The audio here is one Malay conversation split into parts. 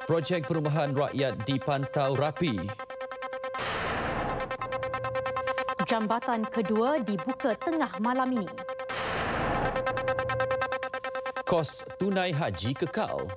Projek perumahan rakyat dipantau rapi. Jambatan kedua dibuka tengah malam ini. Kos tunai haji kekal.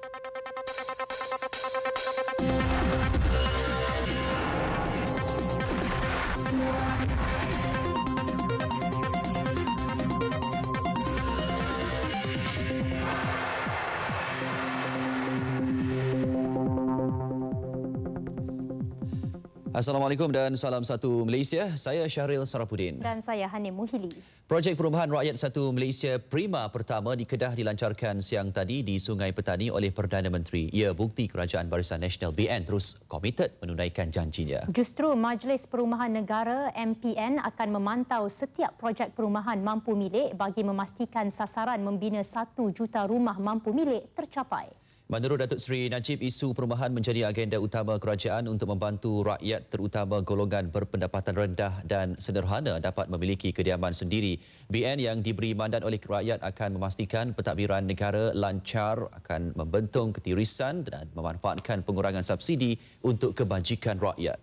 Assalamualaikum dan salam satu Malaysia. Saya Syahril Sarapudin. Dan saya Hanim Muhili. Projek Perumahan Rakyat Satu Malaysia Prima pertama di Kedah dilancarkan siang tadi di Sungai Petani oleh Perdana Menteri. Ia bukti Kerajaan Barisan Nasional BN terus komited menunaikan janjinya. Justru Majlis Perumahan Negara MPN akan memantau setiap projek perumahan mampu milik bagi memastikan sasaran membina 1 juta rumah mampu milik tercapai. Menurut Datuk Seri Najib, isu perumahan menjadi agenda utama kerajaan untuk membantu rakyat terutama golongan berpendapatan rendah dan sederhana dapat memiliki kediaman sendiri. BN yang diberi mandat oleh rakyat akan memastikan pentadbiran negara lancar, akan membentung ketirisan dan memanfaatkan pengurangan subsidi untuk kebajikan rakyat.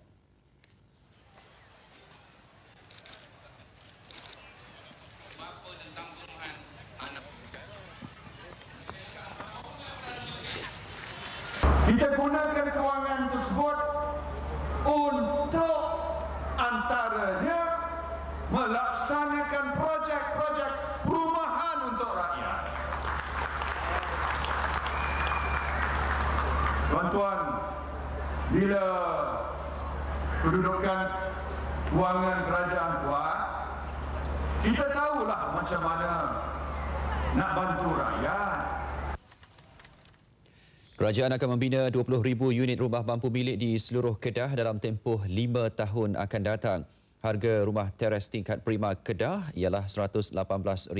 Kita gunakan kewangan tersebut untuk antaranya melaksanakan projek-projek perumahan untuk rakyat. Tuan-tuan, bila kedudukan kewangan kerajaan kuat, kita tahulah macam mana nak bantu rakyat. Kerajaan akan membina 20,000 unit rumah mampu milik di seluruh Kedah dalam tempoh 5 tahun akan datang. Harga rumah teres tingkat prima Kedah ialah RM118,000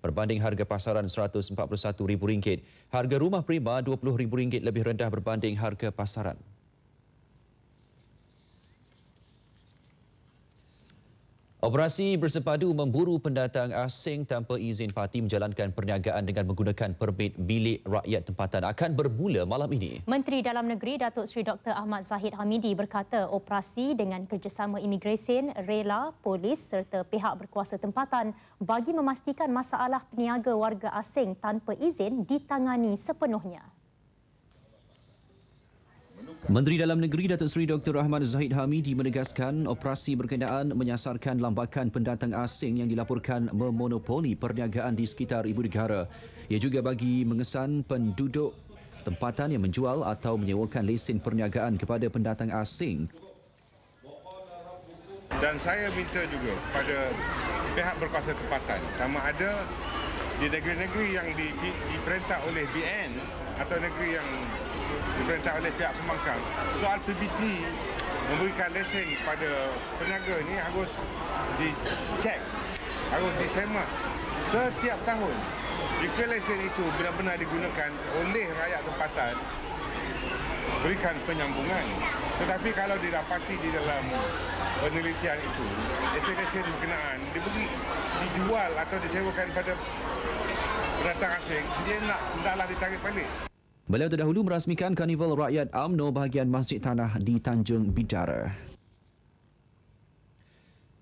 berbanding harga pasaran RM141,000. Harga rumah prima RM20,000 lebih rendah berbanding harga pasaran. Operasi bersepadu memburu pendatang asing tanpa izin parti menjalankan perniagaan dengan menggunakan permit bilik rakyat tempatan akan bermula malam ini. Menteri Dalam Negeri Datuk Seri Dr. Ahmad Zahid Hamidi berkata operasi dengan kerjasama imigresen, rela, polis serta pihak berkuasa tempatan bagi memastikan masalah peniaga warga asing tanpa izin ditangani sepenuhnya. Menteri Dalam Negeri Datuk Seri Dr. Ahmad Zahid Hamidi menegaskan operasi berkenaan menyasarkan lambakan pendatang asing yang dilaporkan memonopoli perniagaan di sekitar ibu negara. Ia juga bagi mengesan penduduk tempatan yang menjual atau menyewakan lesen perniagaan kepada pendatang asing. Dan saya minta juga kepada pihak berkuasa tempatan sama ada di negeri-negeri yang diperintah oleh BN atau negeri yang diperintah oleh pihak pembangkang, soal PBT memberikan lesen kepada peniaga ini harus dicek, harus disemak setiap tahun. Jika lesen itu benar-benar digunakan oleh rakyat tempatan, berikan penyambungan. Tetapi kalau didapati di dalam penelitian itu, lesen-lesen berkenaan dijual atau disewakan pada pendatang asing, dia hendaklah ditarik balik. Beliau terdahulu merasmikan Karnival Rakyat UMNO bahagian Masjid Tanah di Tanjung Bidara.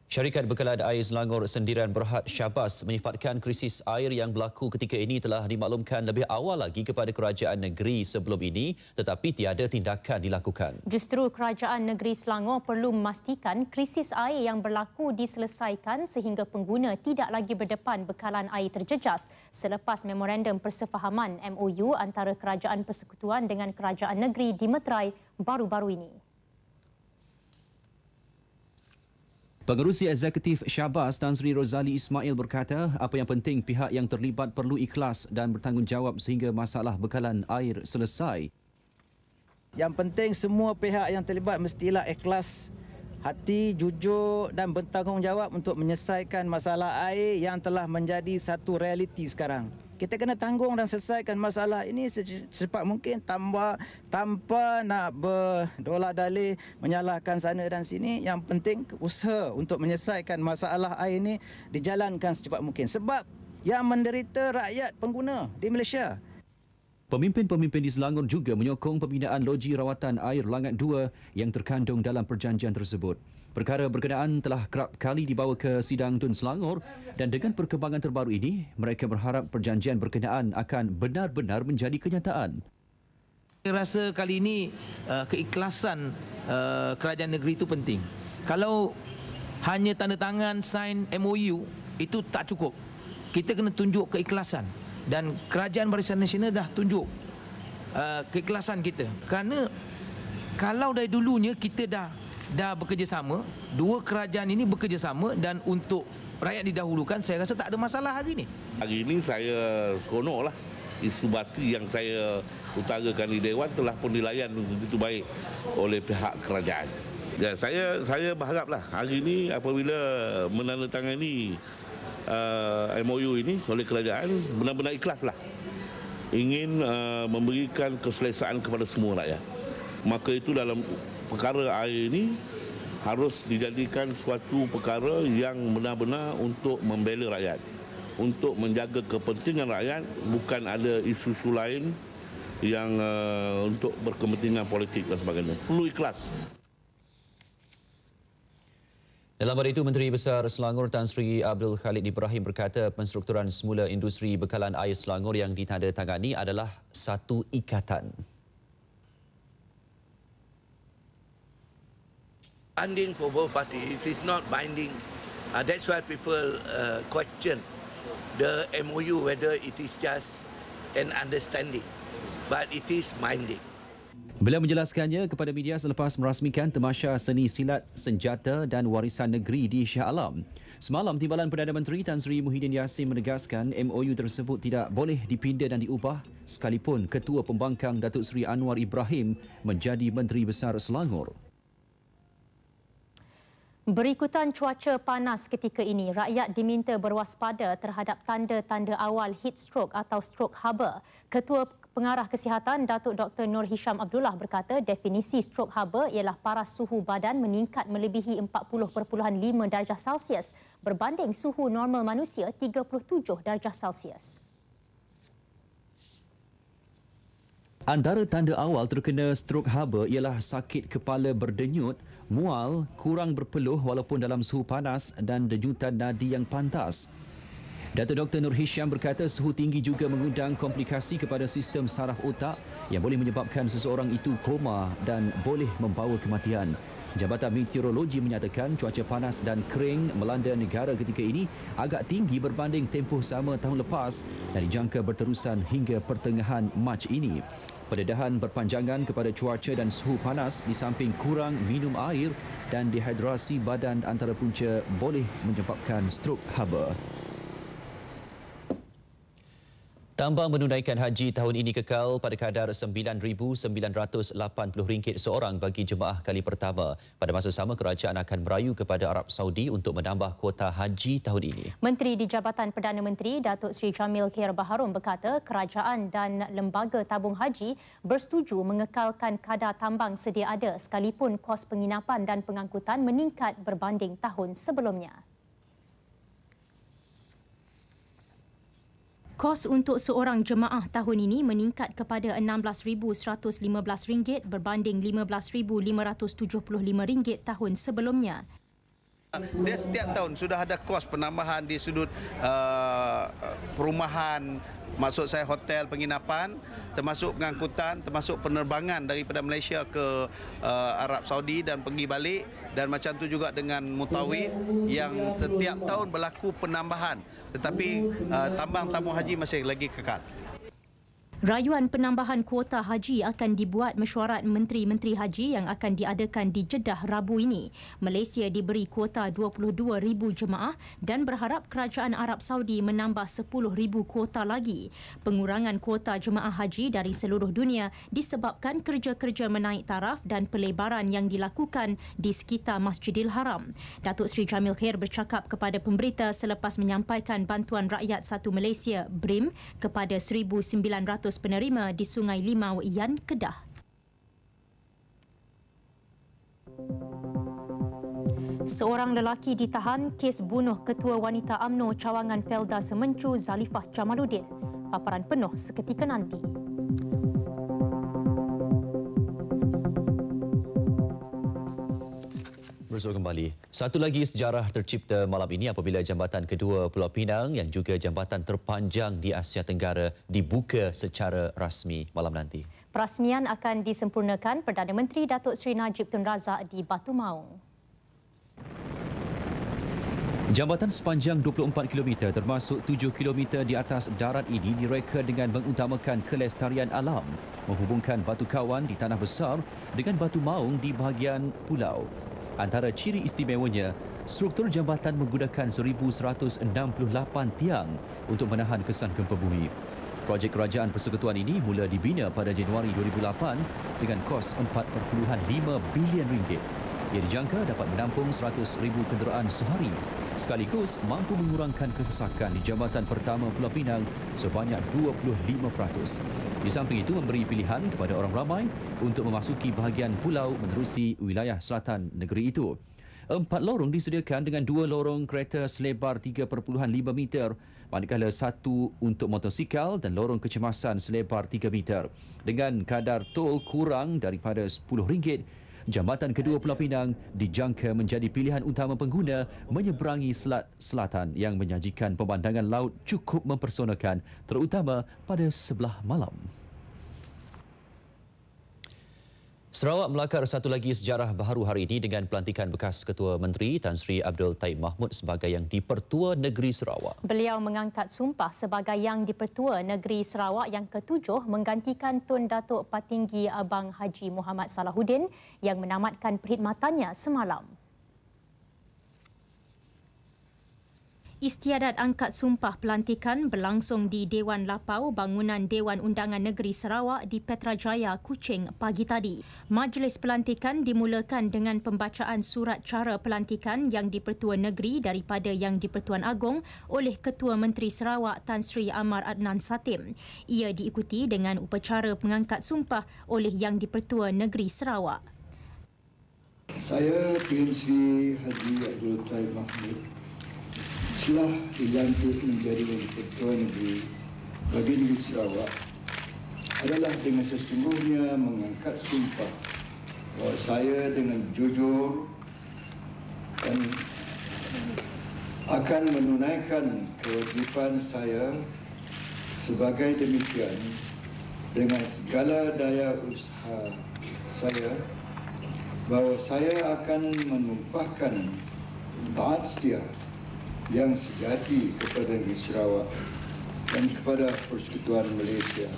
Syarikat Bekalan Air Selangor Sendiran Berhad Syabas menyifatkan krisis air yang berlaku ketika ini telah dimaklumkan lebih awal lagi kepada kerajaan negeri sebelum ini tetapi tiada tindakan dilakukan. Justru kerajaan negeri Selangor perlu memastikan krisis air yang berlaku diselesaikan sehingga pengguna tidak lagi berdepan bekalan air terjejas selepas memorandum persefahaman MOU antara Kerajaan Persekutuan dengan Kerajaan Negeri di Meterai baru-baru ini. Pengerusi Eksekutif Syabas Tan Sri Rozali Ismail berkata apa yang penting pihak yang terlibat perlu ikhlas dan bertanggungjawab sehingga masalah bekalan air selesai. Yang penting semua pihak yang terlibat mestilah ikhlas hati, jujur dan bertanggungjawab untuk menyelesaikan masalah air yang telah menjadi satu realiti sekarang. Kita kena tanggung dan selesaikan masalah ini secepat mungkin tanpa nak berdola dalih menyalahkan sana dan sini. Yang penting usaha untuk menyelesaikan masalah air ini dijalankan secepat mungkin. Sebab yang menderita rakyat pengguna di Malaysia. Pemimpin-pemimpin di Selangor juga menyokong pembinaan loji rawatan air Langat 2 yang terkandung dalam perjanjian tersebut. Perkara berkenaan telah kerap kali dibawa ke Sidang Tun Selangor dan dengan perkembangan terbaru ini, mereka berharap perjanjian berkenaan akan benar-benar menjadi kenyataan. Saya rasa kali ini keikhlasan kerajaan negeri itu penting. Kalau hanya tanda tangan, sign MOU, itu tak cukup. Kita kena tunjuk keikhlasan. Dan Kerajaan Barisan Nasional dah tunjuk keikhlasan kita. Kerana kalau dari dulunya kita dah bekerjasama, dua kerajaan ini bekerjasama dan untuk rakyat didahulukan, saya rasa tak ada masalah hari ini. Hari ini saya seronoklah isu basi yang saya utarakan di Dewan telah pun dilayan begitu baik oleh pihak kerajaan. Ya, saya berharaplah hari ini apabila menandatangani MOU ini oleh kerajaan benar-benar ikhlaslah ingin memberikan keselesaan kepada semua rakyat. Maka itu dalam perkara air ini harus dijadikan suatu perkara yang benar-benar untuk membela rakyat, untuk menjaga kepentingan rakyat, bukan ada isu-isu lain yang untuk berkepentingan politik dan sebagainya. Perlu ikhlas. Dalam pada itu, Menteri Besar Selangor Tan Sri Abdul Khalid Ibrahim berkata penstrukturan semula industri bekalan air Selangor yang ditandatangani adalah satu ikatan. Binding for both parties, it is not binding. That's why people question the MOU whether it is just an understanding, but it is binding. Beliau menjelaskannya kepada media selepas merasmikan Tamasya Seni Silat Senjata dan Warisan Negeri di Shah Alam. Semalam, Timbalan Perdana Menteri Tan Sri Muhyiddin Yassin menegaskan MOU tersebut tidak boleh dipindah dan diubah sekalipun Ketua Pembangkang Datuk Seri Anwar Ibrahim menjadi Menteri Besar Selangor. Berikutan cuaca panas ketika ini, rakyat diminta berwaspada terhadap tanda-tanda awal heat stroke atau stroke haba. Ketua Pengarah Kesihatan Datuk Dr. Nur Hisham Abdullah berkata definisi stroke haba ialah paras suhu badan meningkat melebihi 40.5 darjah Celsius berbanding suhu normal manusia 37 darjah Celsius. Antara tanda awal terkena stroke haba ialah sakit kepala berdenyut, mual, kurang berpeluh walaupun dalam suhu panas dan denyutan nadi yang pantas. Datuk Dr. Nur Hisham berkata suhu tinggi juga mengundang komplikasi kepada sistem saraf otak yang boleh menyebabkan seseorang itu koma dan boleh membawa kematian. Jabatan Meteorologi menyatakan cuaca panas dan kering melanda negara ketika ini agak tinggi berbanding tempoh sama tahun lepas dan dijangka berterusan hingga pertengahan Mac ini. Pendedahan berpanjangan kepada cuaca dan suhu panas di samping kurang minum air dan dehidrasi badan antara punca boleh menyebabkan strok haba. Tambang menunaikan haji tahun ini kekal pada kadar RM9,980 seorang bagi jemaah kali pertama. Pada masa sama, kerajaan akan merayu kepada Arab Saudi untuk menambah kuota haji tahun ini. Menteri di Jabatan Perdana Menteri Datuk Seri Jamil Khair Baharom berkata kerajaan dan lembaga tabung haji bersetuju mengekalkan kadar tambang sedia ada sekalipun kos penginapan dan pengangkutan meningkat berbanding tahun sebelumnya. Kos untuk seorang jemaah tahun ini meningkat kepada RM16,115 berbanding RM15,575 tahun sebelumnya. Dia setiap tahun sudah ada kos penambahan di sudut perumahan, maksud saya hotel penginapan, termasuk pengangkutan, termasuk penerbangan daripada Malaysia ke Arab Saudi dan pergi balik, dan macam tu juga dengan mutawif yang setiap tahun berlaku penambahan, tetapi tambang tabung haji masih lagi kekal. Rayuan penambahan kuota haji akan dibuat mesyuarat Menteri-Menteri Haji yang akan diadakan di Jeddah Rabu ini. Malaysia diberi kuota 22,000 jemaah dan berharap kerajaan Arab Saudi menambah 10,000 kuota lagi. Pengurangan kuota jemaah haji dari seluruh dunia disebabkan kerja-kerja menaik taraf dan pelebaran yang dilakukan di sekitar Masjidil Haram. Datuk Seri Jamil Khair bercakap kepada pemberita selepas menyampaikan bantuan rakyat satu Malaysia BRIM kepada 1,900 penerima di Sungai Limau, Yan, Kedah. Seorang lelaki ditahan kes bunuh Ketua Wanita UMNO Cawangan Felda Semencu Zalifah Jamaluddin. Paparan penuh seketika nanti. bersua kembali. Satu lagi sejarah tercipta malam ini apabila jambatan kedua Pulau Pinang yang juga jambatan terpanjang di Asia Tenggara dibuka secara rasmi malam nanti. Perasmian akan disempurnakan Perdana Menteri Datuk Seri Najib Tun Razak di Batu Maung. Jambatan sepanjang 24 km termasuk 7 km di atas darat ini direka dengan mengutamakan kelestarian alam, menghubungkan Batu Kawan di Tanah Besar dengan Batu Maung di bahagian pulau. Antara ciri istimewanya, struktur jambatan menggunakan 1,168 tiang untuk menahan kesan gempa bumi. Projek kerajaan persekutuan ini mula dibina pada Januari 2008 dengan kos 4.5 bilion ringgit. Ia dijangka dapat menampung 100,000 kenderaan sehari, sekaligus mampu mengurangkan kesesakan di jambatan pertama Pulau Pinang sebanyak 25%. Di samping itu memberi pilihan kepada orang ramai untuk memasuki bahagian pulau menerusi wilayah selatan negeri itu. 4 lorong disediakan dengan 2 lorong kereta selebar 3.5 meter, manakala 1 untuk motosikal dan lorong kecemasan selebar 3 meter. Dengan kadar tol kurang daripada RM10, jambatan kedua Pulau Pinang dijangka menjadi pilihan utama pengguna menyeberangi Selat Selatan yang menyajikan pemandangan laut cukup mempersonakan, terutama pada sebelah malam. Sarawak melakar satu lagi sejarah baharu hari ini dengan pelantikan bekas Ketua Menteri Tan Sri Abdul Taib Mahmud sebagai Yang di-Pertua Negeri Sarawak. Beliau mengangkat sumpah sebagai Yang di-Pertua Negeri Sarawak yang ke-7 menggantikan Tun Datuk Patinggi Abang Haji Muhammad Salahuddin yang menamatkan perkhidmatannya semalam. Istiadat angkat sumpah pelantikan berlangsung di Dewan Lapau Bangunan Dewan Undangan Negeri Sarawak di Petrajaya, Kuching pagi tadi. Majlis pelantikan dimulakan dengan pembacaan surat cara pelantikan Yang di-Pertua Negeri daripada Yang di-Pertuan Agong oleh Ketua Menteri Sarawak Tan Sri Amar Adnan Satim. Ia diikuti dengan upacara pengangkat sumpah oleh Yang di-Pertua Negeri Sarawak. Saya Tan Sri Haji Abdul Taib Mahmud telah dilantik menjadi Ketua Negeri bagi Negeri Sarawak adalah dengan sesungguhnya mengangkat sumpah bahawa saya dengan jujur dan akan menunaikan kewajipan saya sebagai demikian dengan segala daya usaha saya, bahawa saya akan menumpahkan taat setia yang sejati kepada Negeri Sarawak dan kepada Persekutuan Malaysia,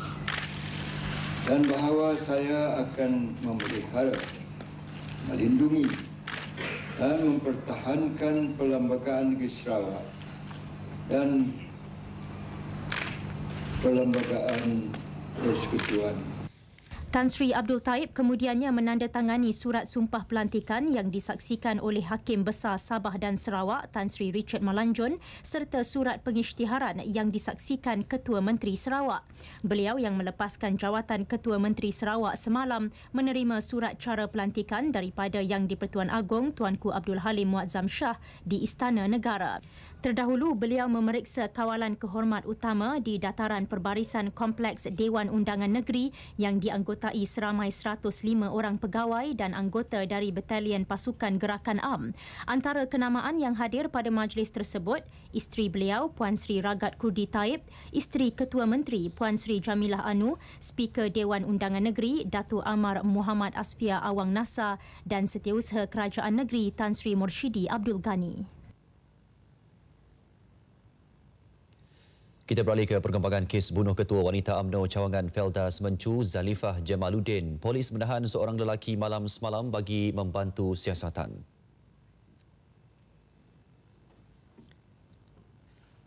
dan bahawa saya akan memelihara, melindungi dan mempertahankan perlembagaan Negeri Sarawak dan perlembagaan Persekutuan. Tan Sri Abdul Taib kemudiannya menandatangani surat sumpah pelantikan yang disaksikan oleh Hakim Besar Sabah dan Sarawak Tan Sri Richard Malanjun serta surat pengisytiharan yang disaksikan Ketua Menteri Sarawak. Beliau yang melepaskan jawatan Ketua Menteri Sarawak semalam menerima surat cara pelantikan daripada Yang di-Pertuan Agong Tuanku Abdul Halim Muazzam Shah di Istana Negara. Terdahulu, beliau memeriksa kawalan kehormat utama di dataran perbarisan Kompleks Dewan Undangan Negeri yang dianggotai seramai 105 orang pegawai dan anggota dari Batalion Pasukan Gerakan Am. Antara kenamaan yang hadir pada majlis tersebut, isteri beliau Puan Sri Ragat Kurdi Taib, isteri Ketua Menteri Puan Sri Jamilah Anu, Speaker Dewan Undangan Negeri Datuk Amar Muhammad Asfia Awang Nasa dan Setiausaha Kerajaan Negeri Tan Sri Murshidi Abdul Ghani. Kita beralih ke perkembangan kes bunuh Ketua Wanita UMNO Cawangan Felda Semencu Zalifah Jamaluddin. Polis menahan seorang lelaki malam semalam bagi membantu siasatan.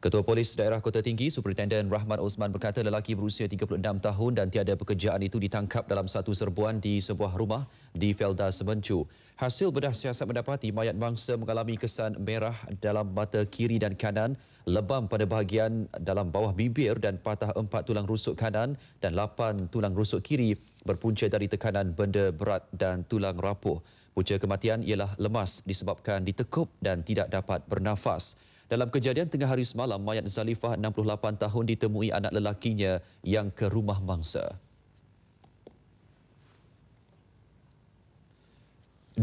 Ketua Polis Daerah Kota Tinggi, Superintenden Rahman Osman berkata lelaki berusia 36 tahun dan tiada pekerjaan itu ditangkap dalam satu serbuan di sebuah rumah di Felda Semencu. Hasil bedah siasat mendapati mayat mangsa mengalami kesan merah dalam mata kiri dan kanan, lebam pada bahagian dalam bawah bibir dan patah 4 tulang rusuk kanan dan 8 tulang rusuk kiri berpunca dari tekanan benda berat dan tulang rapuh. Punca kematian ialah lemas disebabkan ditekuk dan tidak dapat bernafas. Dalam kejadian tengah hari semalam, mayat Zalifah 68 tahun ditemui anak lelakinya yang ke rumah mangsa.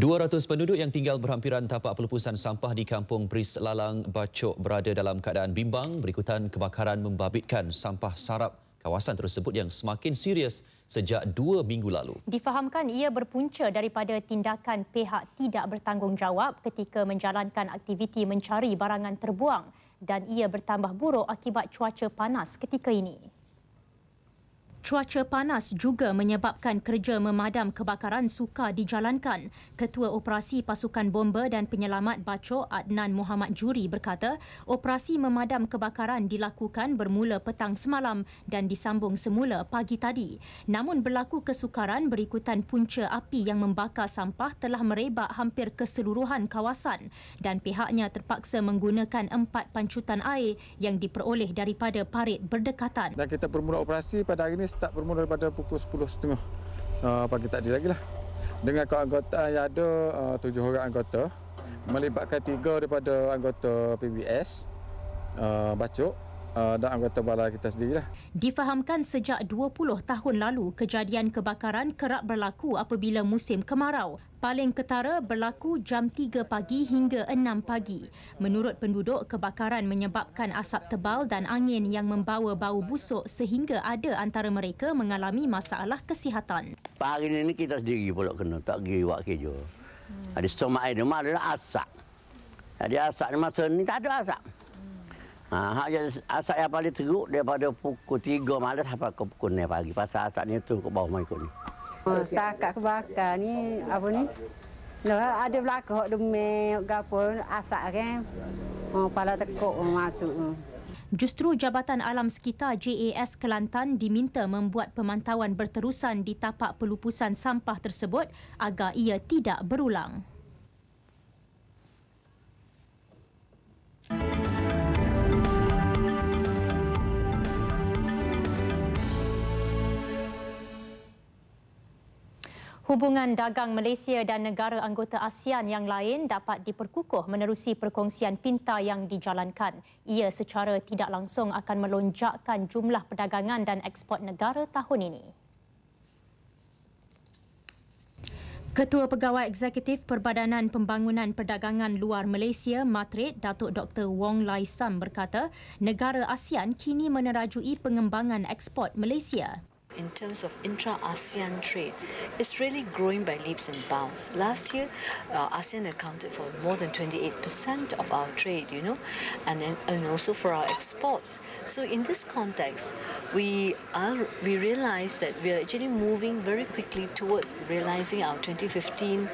200 penduduk yang tinggal berhampiran tapak pelupusan sampah di kampung Bris Lalang, Bacok berada dalam keadaan bimbang berikutan kebakaran membabitkan sampah sarap kawasan tersebut yang semakin serius sejak 2 minggu lalu. Difahamkan ia berpunca daripada tindakan pihak tidak bertanggungjawab ketika menjalankan aktiviti mencari barangan terbuang dan ia bertambah buruk akibat cuaca panas ketika ini. Cuaca panas juga menyebabkan kerja memadam kebakaran sukar dijalankan. Ketua Operasi Pasukan Bomba dan Penyelamat Bacok Adnan Muhammad Juri berkata, operasi memadam kebakaran dilakukan bermula petang semalam dan disambung semula pagi tadi. Namun berlaku kesukaran berikutan punca api yang membakar sampah telah merebak hampir keseluruhan kawasan dan pihaknya terpaksa menggunakan 4 pancutan air yang diperoleh daripada parit berdekatan. Dan kita bermula operasi pada hari ini start bermula daripada pukul 10.30 pagi tadi lagi lah. Dengan keanggotaan yang ada 7 orang anggota, melibatkan 3 daripada anggota PBS, Bacok dan anggota balai kita sendirilah. Difahamkan sejak 20 tahun lalu, kejadian kebakaran kerap berlaku apabila musim kemarau. Paling ketara berlaku jam 3 pagi hingga 6 pagi. Menurut penduduk, kebakaran menyebabkan asap tebal dan angin yang membawa bau busuk sehingga ada antara mereka mengalami masalah kesihatan. Hari ini kita sendiri pula kena, tak pergi buat kerja. Ada stomak air, malah asap. Jadi asap masa ni tak ada asap. Asap yang paling teruk daripada pukul 3 malam sampai ke pukul 9 pagi. Pasal asap ni turun ke bawah mai ikut ni. Setakat kebakar ni, apa ni? Ada belakang demam, gapo asap kan. Kepala tekuk masuk. Justru Jabatan Alam Sekitar JAS Kelantan diminta membuat pemantauan berterusan di tapak pelupusan sampah tersebut agar ia tidak berulang. Hubungan dagang Malaysia dan negara anggota ASEAN yang lain dapat diperkukuh menerusi perkongsian pintar yang dijalankan. Ia secara tidak langsung akan melonjakkan jumlah perdagangan dan ekspor negara tahun ini. Ketua Pegawai Eksekutif Perbadanan Pembangunan Perdagangan Luar Malaysia, Matret, Datuk Dr. Wong Lai Sam berkata, negara ASEAN kini menerajui pengembangan ekspor Malaysia. In terms of intra-ASEAN trade, it's really growing by leaps and bounds. Last year, ASEAN accounted for more than 28% of our trade, and also for our exports. So in this context, we realize that we are actually moving very quickly towards realizing our 2015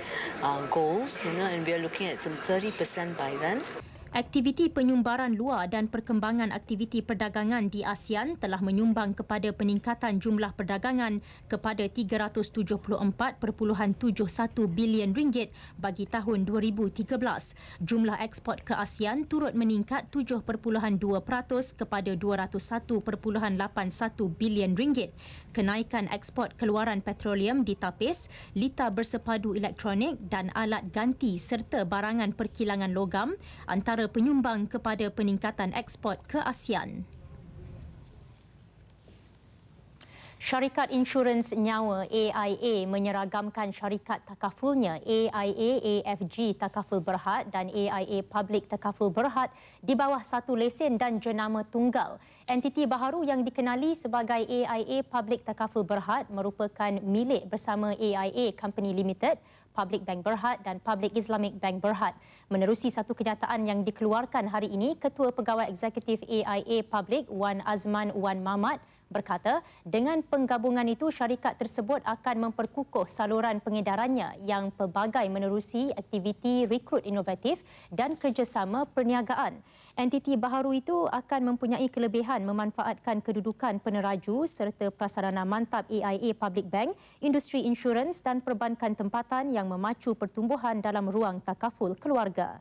goals, and we are looking at some 30% by then. Aktiviti penyumbaran luar dan perkembangan aktiviti perdagangan di ASEAN telah menyumbang kepada peningkatan jumlah perdagangan kepada 374.71 bilion ringgit bagi tahun 2013. Jumlah ekspor ke ASEAN turut meningkat 7.2% kepada 201.81 bilion ringgit. Kenaikan ekspor keluaran petroleum ditapis, lita bersepadu elektronik dan alat ganti serta barangan perkilangan logam antara penyumbang kepada peningkatan ekspor ke ASEAN. Syarikat insurans nyawa AIA menyeragamkan syarikat takafulnya AIA AFG Takaful Berhad dan AIA Public Takaful Berhad di bawah satu lesen dan jenama tunggal. Entiti baharu yang dikenali sebagai AIA Public Takaful Berhad merupakan milik bersama AIA Company Limited, Public Bank Berhad dan Public Islamic Bank Berhad. Menerusi satu kenyataan yang dikeluarkan hari ini, Ketua Pegawai Eksekutif AIA Public Wan Azman Wan Mamat berkata, dengan penggabungan itu syarikat tersebut akan memperkukuh saluran pengedarannya yang pelbagai menerusi aktiviti rekrut inovatif dan kerjasama perniagaan. Entiti baharu itu akan mempunyai kelebihan memanfaatkan kedudukan peneraju serta prasarana mantap AIA Public Bank, industri insurans dan perbankan tempatan yang memacu pertumbuhan dalam ruang takaful keluarga.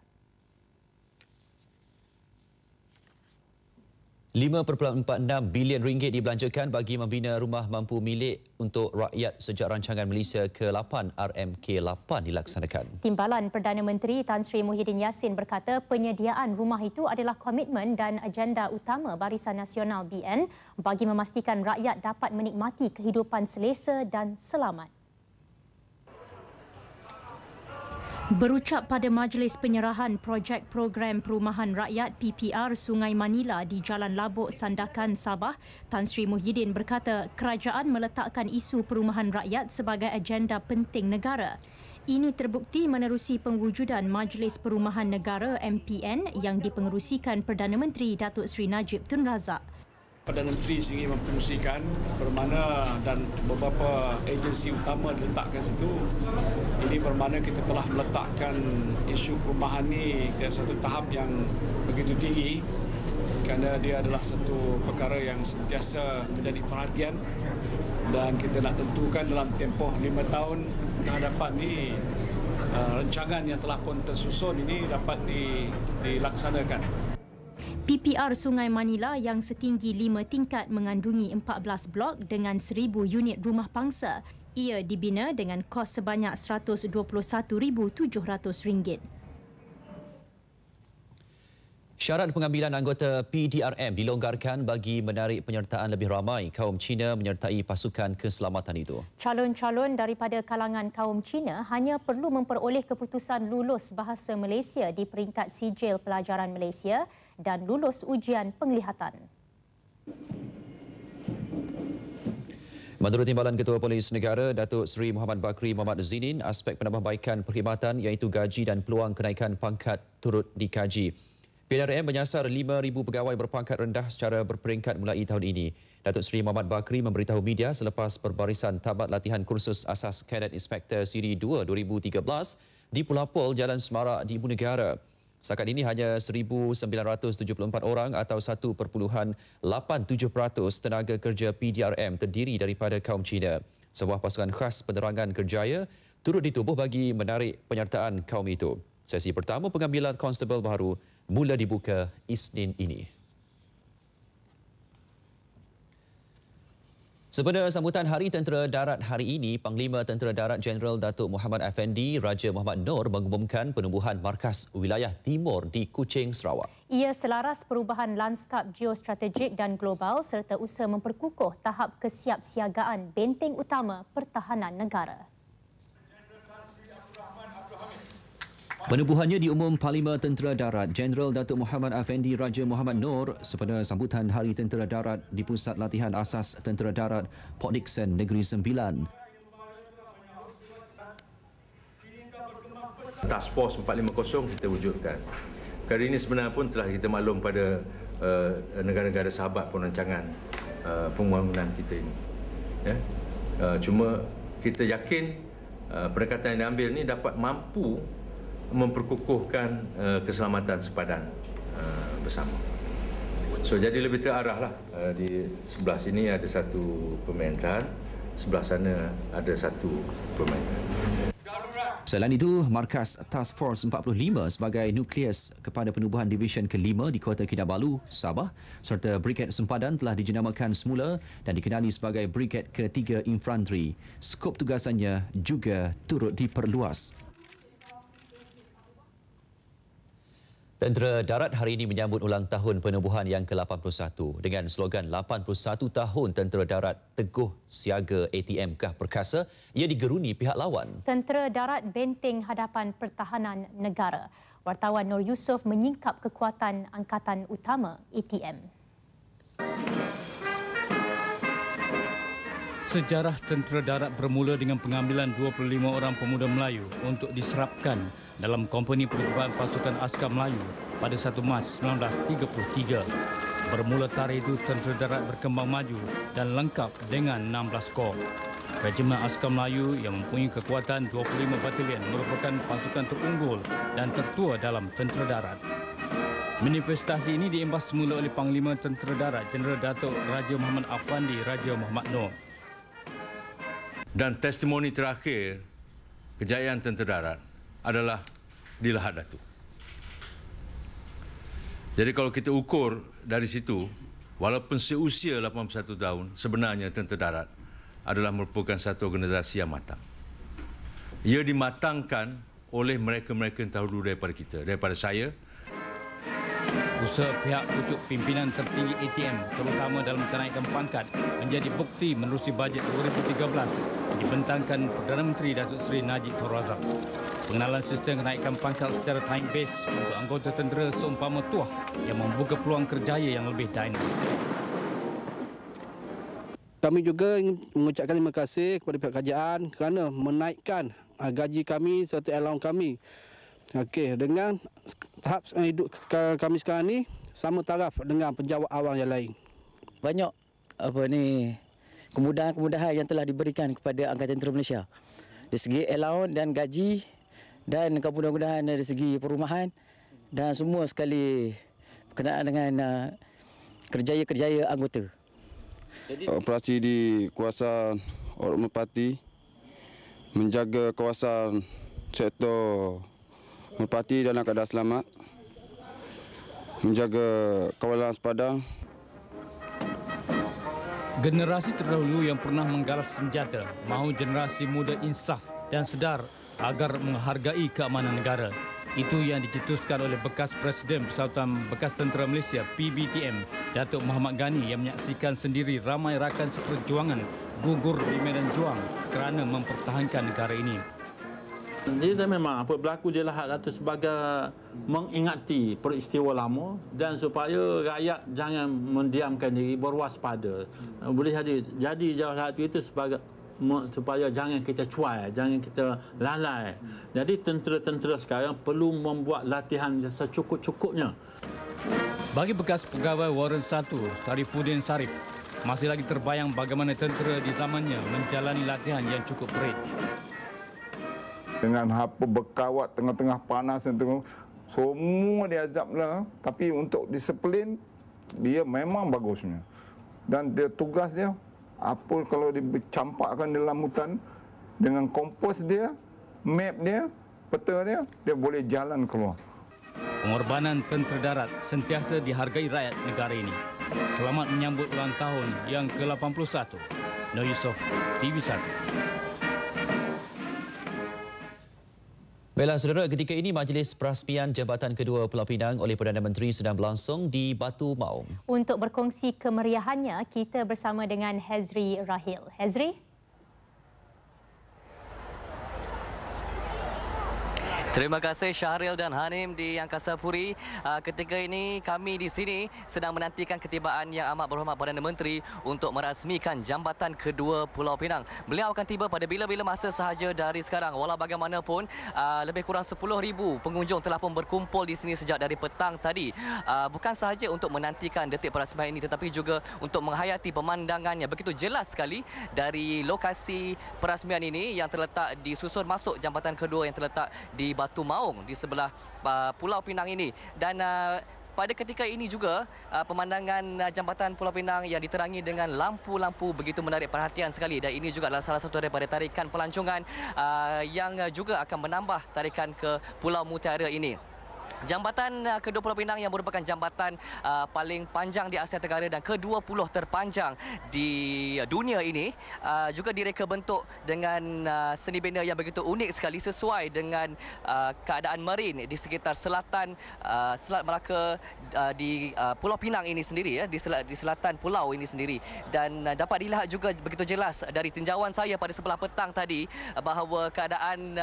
5.46 bilion ringgit dibelanjakan bagi membina rumah mampu milik untuk rakyat sejak rancangan Malaysia ke-8 RMK-8 dilaksanakan. Timbalan Perdana Menteri Tan Sri Muhyiddin Yassin berkata penyediaan rumah itu adalah komitmen dan agenda utama Barisan Nasional BN bagi memastikan rakyat dapat menikmati kehidupan selesa dan selamat. Berucap pada majlis penyerahan projek program perumahan rakyat PPR Sungai Manila di Jalan Labuk, Sandakan, Sabah, Tan Sri Muhyiddin berkata kerajaan meletakkan isu perumahan rakyat sebagai agenda penting negara. Ini terbukti menerusi pengwujudan Majlis Perumahan Negara MPN yang dipengerusikan Perdana Menteri Datuk Seri Najib Tun Razak. Perdana Menteri ingin mempromosikan bermakna dan beberapa agensi utama diletakkan situ. Ini bermakna kita telah meletakkan isu perumahan ini ke satu tahap yang begitu tinggi kerana dia adalah satu perkara yang sentiasa menjadi perhatian dan kita nak tentukan dalam tempoh 5 tahun ke hadapan ini rancangan yang telah pun tersusun ini dapat dilaksanakan. PPR Sungai Manila yang setinggi 5 tingkat mengandungi 14 blok dengan 1,000 unit rumah pangsa. Ia dibina dengan kos sebanyak RM121,700. Syarat pengambilan anggota PDRM dilonggarkan bagi menarik penyertaan lebih ramai kaum Cina menyertai pasukan keselamatan itu. Calon-calon daripada kalangan kaum Cina hanya perlu memperoleh keputusan lulus bahasa Malaysia di peringkat sijil pelajaran Malaysia dan lulus ujian penglihatan. Menurut Timbalan Ketua Polis Negara, Datuk Seri Muhammad Bakri Muhammad Zinin, aspek penambahbaikan perkhidmatan iaitu gaji dan peluang kenaikan pangkat turut dikaji. PDRM menyasar 5,000 pegawai berpangkat rendah secara berperingkat mulai tahun ini. Datuk Seri Muhammad Bakri memberitahu media selepas perbarisan tamat latihan kursus asas Cadet Inspector Siri 2 2013 di Pulapol, Jalan Semarak di Ibu Negara. Setakat ini hanya 1,974 orang atau 1.87% tenaga kerja PDRM terdiri daripada kaum Cina. Sebuah pasukan khas penerangan kerjaya turut ditubuh bagi menarik penyertaan kaum itu. Sesi pertama pengambilan konstabel baru mula dibuka Isnin ini. Sempena sambutan Hari Tentera Darat hari ini, Panglima Tentera Darat Jeneral Datuk Muhammad Afendi Raja Muhammad Noor mengumumkan penubuhan markas wilayah timur di Kuching, Sarawak. Ia selaras perubahan lanskap geostrategik dan global serta usaha memperkukuh tahap kesiapsiagaan benteng utama pertahanan negara. Penubuhannya diumum Panglima Tentera Darat Jeneral Datuk Muhammad Afendi Raja Muhammad Noor sempena sambutan Hari Tentera Darat di Pusat Latihan Asas Tentera Darat Port Dickson, Negeri Sembilan. Task Force 450 kita wujudkan. Perkara ini sebenarnya pun telah kita maklum pada negara-negara sahabat perancangan pembangunan kita ini. Ya? Cuma kita yakin pendekatan yang diambil ini dapat mampu memperkukuhkan keselamatan sepadan bersama. So jadi lebih terarah lah. Di sebelah sini ada satu pemerintahan, sebelah sana ada satu pemerintahan. Selain itu, markas Task Force 45 sebagai nukleus kepada penubuhan Division ke-5 di Kota Kinabalu, Sabah serta Brigade Sempadan telah dijenamakan semula dan dikenali sebagai Brigade ke-3 Infanteri. Skop tugasannya juga turut diperluas. Tentera Darat hari ini menyambut ulang tahun penubuhan yang ke-81 dengan slogan 81 tahun Tentera Darat Teguh Siaga ATM Kah Perkasa. Ia digeruni pihak lawan. Tentera Darat benteng hadapan pertahanan negara. Wartawan Nur Yusof menyingkap kekuatan Angkatan Utama ATM. Sejarah Tentera Darat bermula dengan pengambilan 25 orang pemuda Melayu untuk diserapkan dalam Kompani Perubahan Pasukan Askar Melayu pada 1 Mac 1933. Bermula tarikh itu, Tentera Darat berkembang maju dan lengkap dengan 16 kor. Regimen Askar Melayu yang mempunyai kekuatan 25 batalion merupakan pasukan terunggul dan tertua dalam Tentera Darat. Manifestasi ini diimbas semula oleh Panglima Tentera Darat Jeneral Datuk Raja Muhammad Afendi Raja Muhammad Noor. Dan testimoni terakhir kejayaan Tentera Darat adalah di Lahad Datu. Jadi kalau kita ukur dari situ, walaupun seusia 81 tahun, sebenarnya Tentera Darat adalah merupakan satu organisasi yang matang. Ia dimatangkan oleh mereka-mereka yang dahulu daripada kita, daripada saya. Usaha pihak pucuk pimpinan tertinggi ATM terutama dalam kenaikan pangkat menjadi bukti menerusi bajet 2013 yang dibentangkan Perdana Menteri Datuk Seri Najib Tun Razak. Pengenalan sistem kenaikan pangkat secara time base untuk anggota tentera seumpama tuah yang membuka peluang kerjaya yang lebih dinamis. Kami juga ingin mengucapkan terima kasih kepada pihak kerajaan kerana menaikkan gaji kami serta allowance kami. Okey, dengan tahap hidup kami sekarang ni sama taraf dengan penjawat awam yang lain. Banyak kemudahan-kemudahan yang telah diberikan kepada Angkatan Tentera Malaysia dari segi allowance dan gaji dan kemudahan-kemudahan dari segi perumahan dan semua sekali berkenaan dengan kerjaya-kerjaya anggota. Operasi di kawasan Orang Merpati menjaga kawasan sektor Merpati dalam keadaan selamat, menjaga kawalan sepadan. Generasi terdahulu yang pernah menggalas senjata mahu generasi muda insaf dan sedar agar menghargai keamanan negara. Itu yang dicetuskan oleh bekas Presiden Persatuan Bekas Tentera Malaysia PBTM, Datuk Muhammad Ghani, yang menyaksikan sendiri ramai rakan seperjuangan gugur di medan juang kerana mempertahankan negara ini. Dia memang apa berlaku je lah Datuk sebagai mengingati peristiwa lama dan supaya rakyat jangan mendiamkan diri, berwaspada. Boleh jadi jawab itu sebagai supaya jangan kita cuai, jangan kita lalai. Jadi tentera-tentera sekarang perlu membuat latihan secukup-cukupnya. Bagi bekas pegawai Warren 1, Sarifuddin Sarif, masih lagi terbayang bagaimana tentera di zamannya menjalani latihan yang cukup berat. Dengan apa berkawat tengah-tengah panas dan semua diazablah, tapi untuk disiplin dia memang bagusnya. Dan dia tugas dia apa kalau dicampakkan dalam hutan dengan kompas dia, map dia, peta dia, dia boleh jalan keluar. Pengorbanan tentera darat sentiasa dihargai rakyat negara ini. Selamat menyambut ulang tahun yang ke-81. Nur Yusof, TV1. Baiklah, saudara, ketika ini Majlis Perasmian Jabatan Kedua Pulau Pinang oleh Perdana Menteri sedang berlangsung di Batu Maung. Untuk berkongsi kemeriahannya, kita bersama dengan Hezri Rahil. Hezri? Terima kasih Syahril dan Hanim di Angkasa Puri. Ketika ini kami di sini sedang menantikan ketibaan Yang Amat Berhormat Perdana Menteri untuk merasmikan Jambatan Kedua Pulau Pinang. Beliau akan tiba pada bila-bila masa sahaja dari sekarang. Walau bagaimanapun, lebih kurang 10,000 pengunjung telah pun berkumpul di sini sejak dari petang tadi. Bukan sahaja untuk menantikan detik perasmian ini, tetapi juga untuk menghayati pemandangannya. Begitu jelas sekali dari lokasi perasmian ini yang terletak di susur masuk Jambatan Kedua yang terletak di Batu Maung di sebelah Pulau Pinang ini. Dan pada ketika ini juga pemandangan Jambatan Pulau Pinang yang diterangi dengan lampu-lampu begitu menarik perhatian sekali, dan ini juga adalah salah satu daripada tarikan pelancongan yang juga akan menambah tarikan ke Pulau Mutiara ini. Jambatan Kedua Pulau Pinang yang merupakan jambatan paling panjang di Asia Tenggara dan ke-20 terpanjang di dunia ini juga direka bentuk dengan seni bina yang begitu unik sekali sesuai dengan keadaan marin di sekitar selatan Selat Melaka di Pulau Pinang ini sendiri, di selatan pulau ini sendiri. Dan dapat dilihat juga begitu jelas dari tinjauan saya pada sebelah petang tadi bahawa keadaan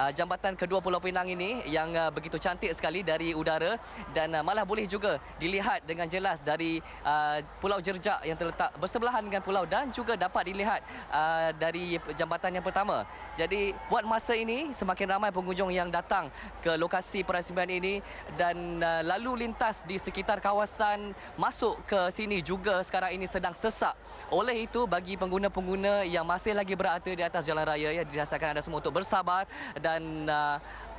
Jambatan Kedua Pulau Pinang ini yang begitu cantik sekali dari udara, dan malah boleh juga dilihat dengan jelas dari Pulau Jerjak yang terletak bersebelahan dengan pulau, dan juga dapat dilihat dari jambatan yang pertama. Jadi buat masa ini semakin ramai pengunjung yang datang ke lokasi perasmian ini, dan lalu lintas di sekitar kawasan masuk ke sini juga sekarang ini sedang sesak. Oleh itu, bagi pengguna-pengguna yang masih lagi berada di atas jalan raya, ya, dinasihatkan anda semua untuk bersabar, dan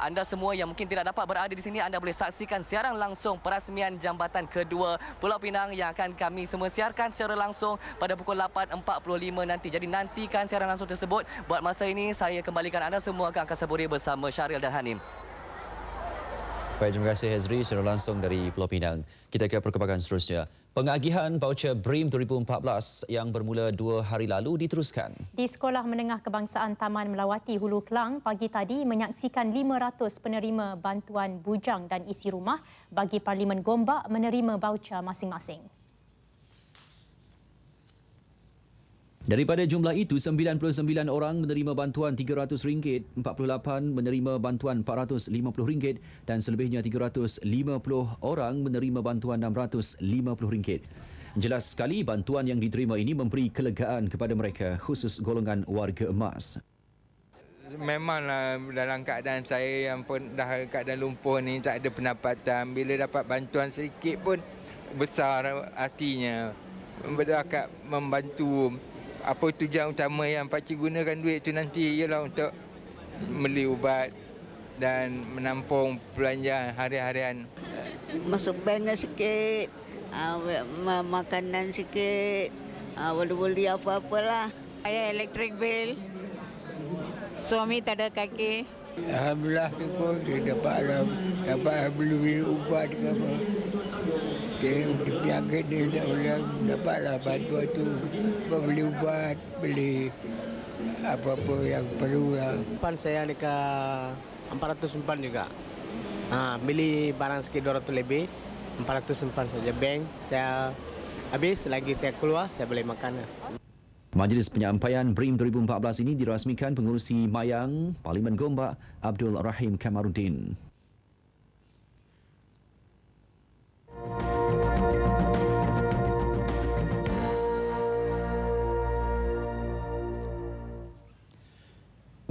anda semua yang mungkin tidak dapat berada di sini, anda boleh saksikan siaran langsung perasmian Jambatan Kedua Pulau Pinang yang akan kami semua siarkan secara langsung pada pukul 8.45 nanti. Jadi nantikan siaran langsung tersebut. Buat masa ini saya kembalikan anda semua ke Angkasa Puri bersama Syahril dan Hanim. Baik, terima kasih Hezri secara langsung dari Pulau Pinang. Kita ke perkembangan seterusnya. Pengagihan voucher BRIM 2014 yang bermula 2 hari lalu diteruskan. Di Sekolah Menengah Kebangsaan Taman Melawati Hulu Kelang pagi tadi menyaksikan 500 penerima bantuan bujang dan isi rumah bagi Parlimen Gombak menerima voucher masing-masing. Daripada jumlah itu, 99 orang menerima bantuan RM300, 48 menerima bantuan RM450 dan selebihnya 350 orang menerima bantuan RM650. Jelas sekali bantuan yang diterima ini memberi kelegaan kepada mereka, khusus golongan warga emas. Memanglah dalam keadaan saya yang pun dah keadaan lumpuh ni, tak ada pendapatan, bila dapat bantuan sedikit pun besar hatinya. Berdekat membantu. Apa tujuan utama yang pakcik gunakan duit tu nanti ialah untuk beli ubat dan menampung belanjaan hari-harian. Masuk bank sikit, makanan sikit, boleh-boleh apa-apalah. Saya elektrik bil, suami tak ada kaki. Alhamdulillah dia dapat beli ubat ke apa. Penyakit dia tak boleh dapatlah bantuan tu. Beli ubat, beli apa-apa yang perlu lah. Simpan saya dekat 400 simpan juga. Beli barang sikit 200 lebih, 400 simpan saja. Bank saya habis, lagi saya keluar, saya boleh makan. Majlis penyampaian BRIM 2014 ini dirasmikan pengurusi Mayang Parlimen Gombak Abdul Rahim Kamaruddin.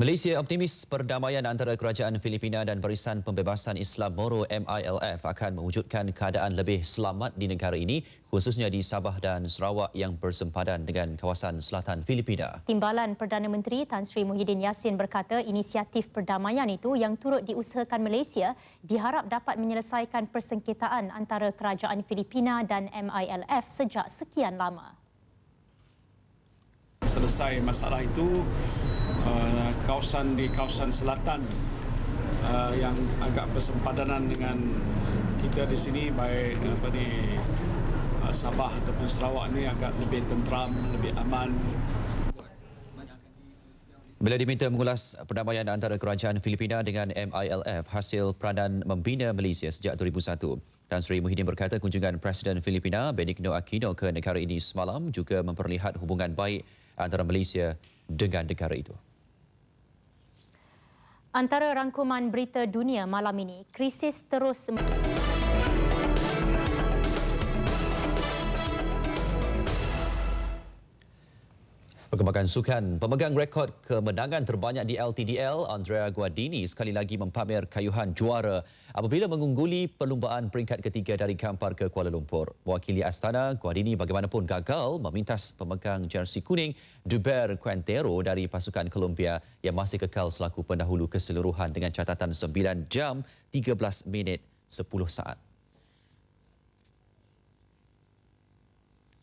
Malaysia optimis perdamaian antara Kerajaan Filipina dan Barisan Pembebasan Islam Moro MILF akan mewujudkan keadaan lebih selamat di negara ini, khususnya di Sabah dan Sarawak yang bersempadan dengan kawasan selatan Filipina. Timbalan Perdana Menteri Tan Sri Muhyiddin Yassin berkata inisiatif perdamaian itu yang turut diusahakan Malaysia diharap dapat menyelesaikan persengketaan antara Kerajaan Filipina dan MILF sejak sekian lama. Selesai masalah itu, kawasan selatan yang agak bersempadanan dengan kita di sini, baik Sabah ataupun Sarawak ini agak lebih tenteram, lebih aman. Bila diminta mengulas perdamaian antara Kerajaan Filipina dengan MILF hasil peranan membina Malaysia sejak 2001. Tan Sri Muhyiddin berkata kunjungan Presiden Filipina Benigno Aquino ke negara ini semalam juga memperlihat hubungan baik antara Malaysia dengan negara itu. Antara rangkuman berita dunia malam ini, krisis terus Perkembangan sukan, pemegang rekod kemenangan terbanyak di LTDL, Andrea Guardini sekali lagi mempamer kayuhan juara apabila mengungguli perlumbaan peringkat ketiga dari Kampar ke Kuala Lumpur. Mewakili Astana, Guardini bagaimanapun gagal memintas pemegang jersey kuning Duber Quintero dari pasukan Colombia yang masih kekal selaku pendahulu keseluruhan dengan catatan 9 jam 13 minit 10 saat.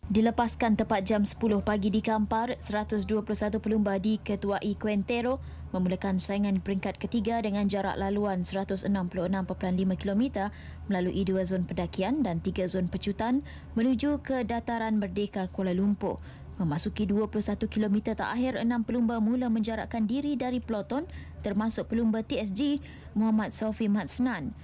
Dilepaskan tepat jam 10 pagi di Kampar, 121 pelumba diketuai Quintero memulakan saingan peringkat ketiga dengan jarak laluan 166.5 km melalui 2 zon pendakian dan 3 zon pecutan menuju ke Dataran Merdeka Kuala Lumpur. Memasuki 21 km terakhir, 6 pelumba mula menjarakkan diri dari peloton termasuk pelumba TSG Muhammad Saufi Matsnan.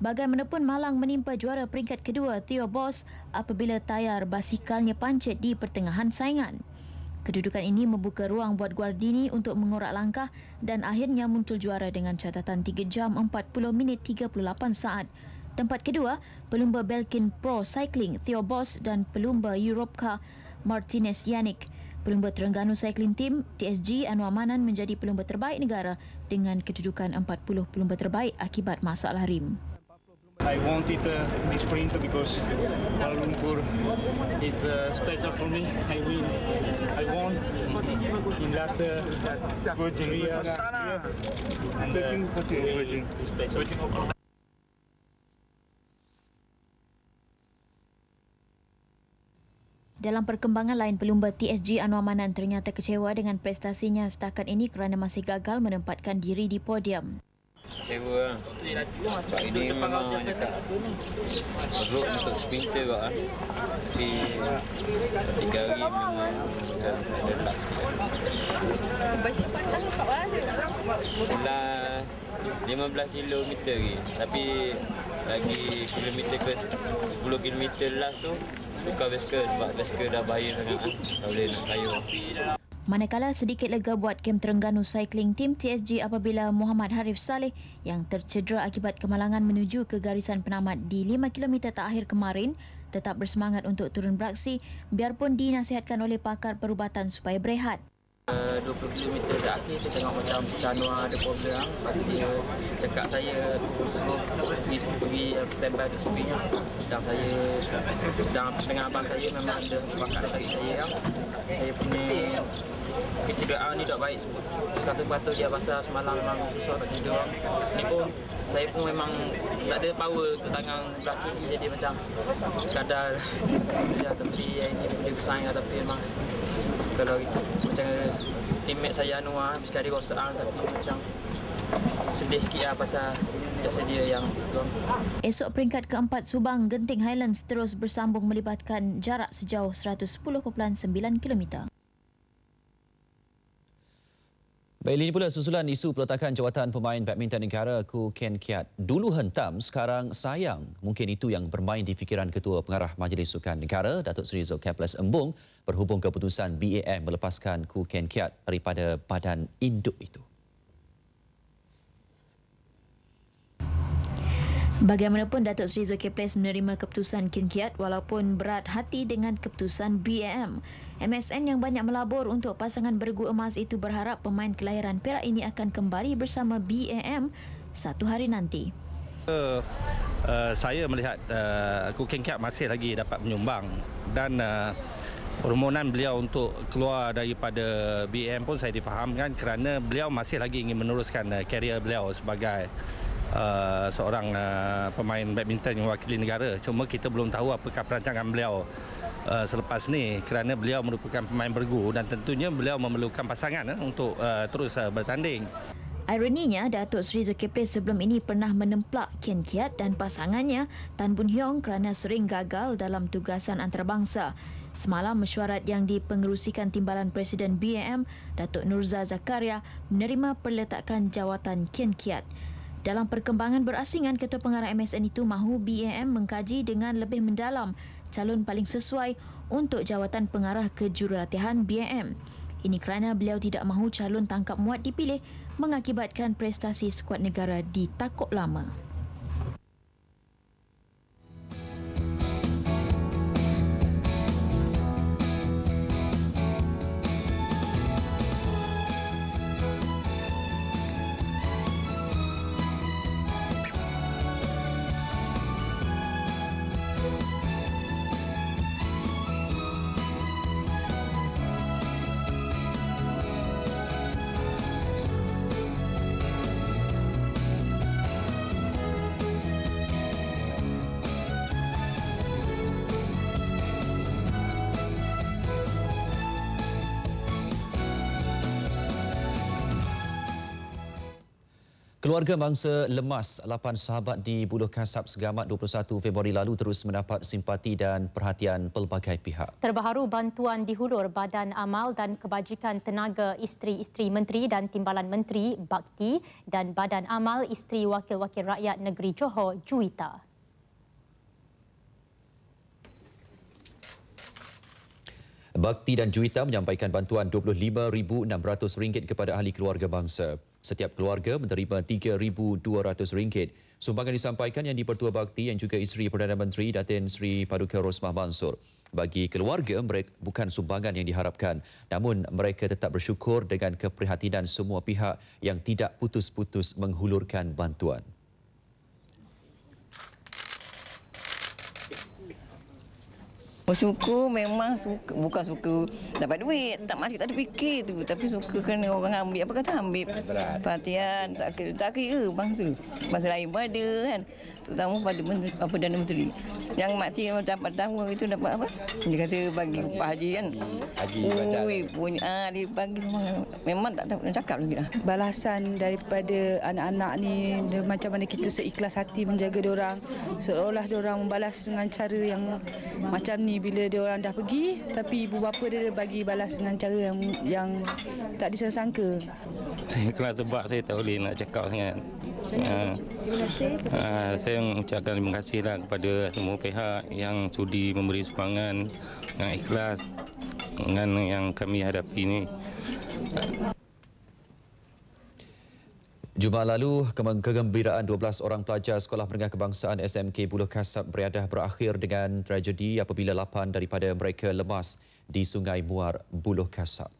Bagaimanapun malang menimpa juara peringkat kedua Theo Boss apabila tayar basikalnya pancit di pertengahan saingan. Kedudukan ini membuka ruang buat Guardini untuk mengorak langkah dan akhirnya muncul juara dengan catatan 3 jam 40 minit 38 saat. Tempat kedua, pelumba Belkin Pro Cycling Theo Boss dan pelumba Europcar Martinez Yannick. Pelumba Terengganu Cycling Team TSG Anwar Manan menjadi pelumba terbaik negara dengan kedudukan 40 pelumba terbaik akibat masalah rim. I wanted this sprint because Kuala Lumpur is special for me. I won in last good area. Dalam perkembangan lain, pelumba TSG Anwar Manan ternyata kecewa dengan prestasinya setakat ini kerana masih gagal menempatkan diri di podium. Kecewa sebab ini memang dekat road untuk sprinter kot lah. Tapi 3 hari memang ada tak sekitar 15 kilometer lagi. Tapi lagi kilometer ke 10 kilometer last tu suka bicycle sebab bicycle dah bahaya sangat kan. Tak boleh nak kayuh. Manakala sedikit lega buat kem Terengganu Cycling Team TSG apabila Muhammad Harif Saleh yang tercedera akibat kemalangan menuju ke garisan penamat di 5 km terakhir kemarin tetap bersemangat untuk turun beraksi biarpun dinasihatkan oleh pakar perubatan supaya berehat. 20 km terakhir saya tengok macam Januar ada problem. Lepas dia cakap saya suruh pergi standby untuk supirnya. Dan saya dengan abang saya memang ada pakar bagi saya. Saya punya kecederaan ni tak baik. Sekata-kata dia pasal semalam memang susah tak tidur. Ni pun saya pun memang tak ada power untuk tangan belah kiri jadi macam sekadar ya, tapi ini dia bersaing tapi memang kalau itu macam teammate saya Anwar sekali rosak tapi macam sedih sikit lah pasal biasa dia yang Esok peringkat keempat Subang Genting Highlands terus bersambung melibatkan jarak sejauh 110.9 km. Baik, ini pula susulan isu peletakan jawatan pemain badminton negara Khoo Kian Kiat. Dulu hentam, sekarang sayang. Mungkin itu yang bermain di fikiran Ketua Pengarah Majlis Sukan Negara, Datuk Seri Zulkifli Embong, berhubung keputusan BAM melepaskan Khoo Kian Kiat daripada badan induk itu. Bagaimanapun, Datuk Seri Zulkifli menerima keputusan Kian Kiat walaupun berat hati dengan keputusan BAM. MSN yang banyak melabur untuk pasangan bergu emas itu berharap pemain kelahiran Perak ini akan kembali bersama BAM satu hari nanti. Saya melihat Khoo Kian Kiat masih lagi dapat menyumbang dan permohonan beliau untuk keluar daripada BAM pun saya difahamkan kerana beliau masih lagi ingin meneruskan karier beliau sebagai seorang pemain badminton yang mewakili negara. Cuma kita belum tahu apakah perancangan beliau selepas ni kerana beliau merupakan pemain bergu dan tentunya beliau memerlukan pasangan untuk terus bertanding. Ironinya, Datuk Seri Zulkifli sebelum ini pernah menemplak Kian Kiat dan pasangannya Tan Boon Heong kerana sering gagal dalam tugasan antarabangsa. Semalam, mesyuarat yang dipengerusikan Timbalan Presiden BAM, Datuk Nurza Zakaria, menerima perletakan jawatan Kian Kiat. Dalam perkembangan berasingan, Ketua Pengarah MSN itu mahu BAM mengkaji dengan lebih mendalam calon paling sesuai untuk jawatan pengarah kejurulatihan BAM. Ini kerana beliau tidak mahu calon tangkap muat dipilih mengakibatkan prestasi skuad negara ditakuk lama. Keluarga bangsa lemas 8 sahabat di Buloh Kasab Segamat 21 Februari lalu terus mendapat simpati dan perhatian pelbagai pihak. Terbaru bantuan dihulur Badan Amal dan Kebajikan Tenaga Isteri-Isteri Menteri dan Timbalan Menteri Bakti dan Badan Amal Isteri Wakil-Wakil Rakyat Negeri Johor Juwita. Bakti dan Juwita menyampaikan bantuan RM25,600 kepada ahli keluarga bangsa. Setiap keluarga menerima RM3,200. Sumbangan disampaikan Yang di-Pertua Bakti yang juga isteri Perdana Menteri Datin Sri Paduka Rosmah Mansor. Bagi keluarga, mereka bukan sumbangan yang diharapkan, namun mereka tetap bersyukur dengan keprihatinan semua pihak yang tidak putus-putus menghulurkan bantuan. Suka memang suka, bukan suka dapat duit, tak masih tak ada fikir tu, tapi suka kerana orang ambil, apa kata ambil perhatian, tak kira bangsa lain pun ada kan, terutama pada Perdana Menteri. Yang makcik dapat tahu itu dapat apa? Dia kata bagi upah haji kan. Haji punya dia bagi semua. Memang tak tahu nak cakap lagi dah. Balasan daripada anak-anak ni, macam mana kita seikhlas hati menjaga diorang, seolah-olah diorang membalas dengan cara yang macam ni bila dia orang dah pergi, tapi ibu bapa dia bagi balas dengan cara yang tak disangka. Saya kelas sebab saya tak boleh nak cakap sangat. Saya mengucapkan terima kasihlah kepada semua pihak yang sudi memberi sumbangan yang ikhlas dengan yang kami hadapi ini. Jumaat lalu, kegembiraan 12 orang pelajar Sekolah Menengah Kebangsaan SMK Buloh Kasab Beriadah berakhir dengan tragedi apabila 8 daripada mereka lemas di Sungai Muar, Buloh Kasab.